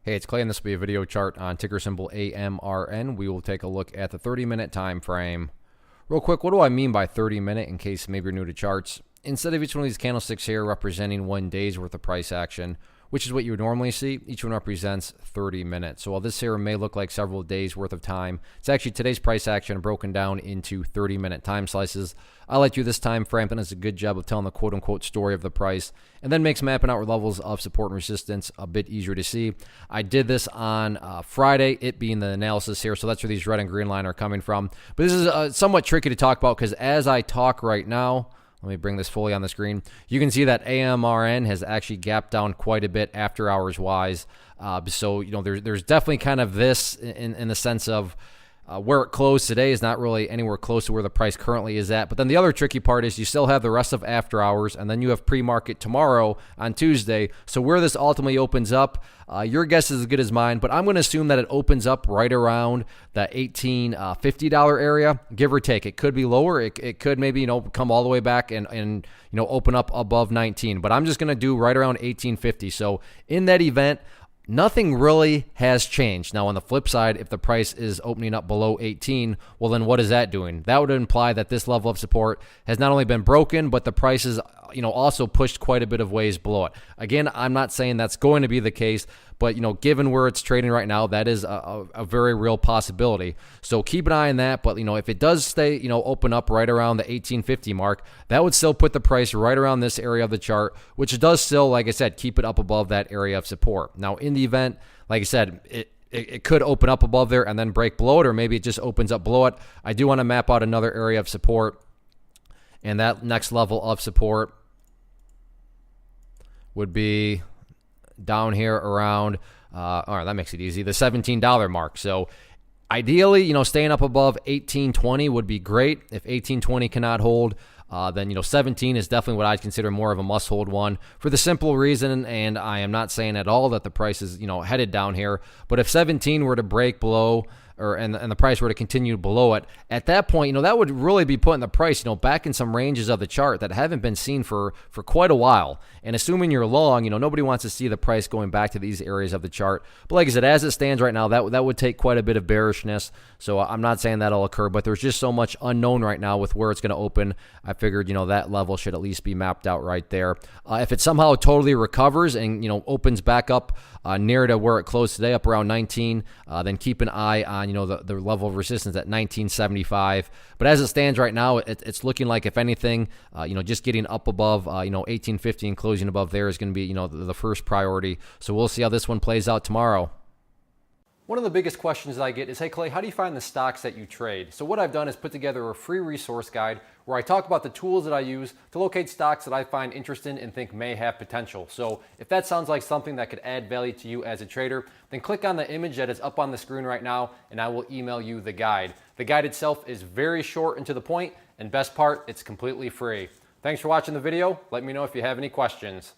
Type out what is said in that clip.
Hey, it's Clay, and this will be a video chart on ticker symbol AMRN. We will take a look at the 30-minute time frame. Real quick, what do I mean by 30-minute in case maybe you're new to charts? Instead of each one of these candlesticks here representing 1 day's worth of price action, which is what you would normally see, each one represents 30 minutes. So while this here may look like several days worth of time, it's actually today's price action broken down into 30-minute time slices. I like you this time frame, and does a good job of telling the quote-unquote story of the price, and then makes mapping out levels of support and resistance a bit easier to see. I did this on Friday, it being the analysis here, so that's where these red and green line are coming from. But this is somewhat tricky to talk about because as I talk right now, let me bring this fully on the screen. You can see that AMRN has actually gapped down quite a bit after hours wise. So, you know, there's definitely kind of this in the sense of where it closed today is not really anywhere close to where the price currently is at. But then the other tricky part is you still have the rest of after hours, and then you have pre-market tomorrow on Tuesday. So where this ultimately opens up, your guess is as good as mine, but I'm going to assume that it opens up right around the $18.50 area, give or take. It could be lower. It could maybe, you know, come all the way back and you know, open up above 19. But I'm just going to do right around $18.50. So in that event, nothing really has changed. Now, on the flip side, if the price is opening up below 18, well, then what is that doing? That would imply that this level of support has not only been broken, but the price is, you know, also pushed quite a bit of ways below it. Again, I'm not saying that's going to be the case, but, you know, given where it's trading right now, that is a very real possibility. So keep an eye on that. But, you know, if it does stay, you know, open up right around the 1850 mark, that would still put the price right around this area of the chart, which does still, like I said, keep it up above that area of support. Now, in the event, like I said, it could open up above there and then break below it, or maybe it just opens up below it. I do want to map out another area of support, and that next level of support would be down here around, all right, that makes it easy, the $17 mark. So ideally, you know, staying up above 18.20 would be great. If 18.20 cannot hold, then, you know, 17 is definitely what I'd consider more of a must-hold one for the simple reason, and I am not saying at all that the price is, you know, headed down here, but if 17 were to break below, and the price were to continue below it, at that point, you know, that would really be putting the price, you know, back in some ranges of the chart that haven't been seen for quite a while. And assuming you're long, you know, nobody wants to see the price going back to these areas of the chart. But like I said, as it stands right now, that would take quite a bit of bearishness. So I'm not saying that'll occur, but there's just so much unknown right now with where it's going to open. I figured, you know, that level should at least be mapped out right there. If it somehow totally recovers and, you know, opens back up near to where it closed today, up around 19, then keep an eye on, you know, the level of resistance at 1975. But as it stands right now, it's looking like, if anything, you know, just getting up above, you know, 1850 and closing above there is going to be, you know, the first priority. So we'll see how this one plays out tomorrow. One of the biggest questions that I get is, hey Clay, how do you find the stocks that you trade? So what I've done is put together a free resource guide where I talk about the tools that I use to locate stocks that I find interesting and think may have potential. So if that sounds like something that could add value to you as a trader, then click on the image that is up on the screen right now and I will email you the guide. The guide itself is very short and to the point, and best part, it's completely free. Thanks for watching the video. Let me know if you have any questions.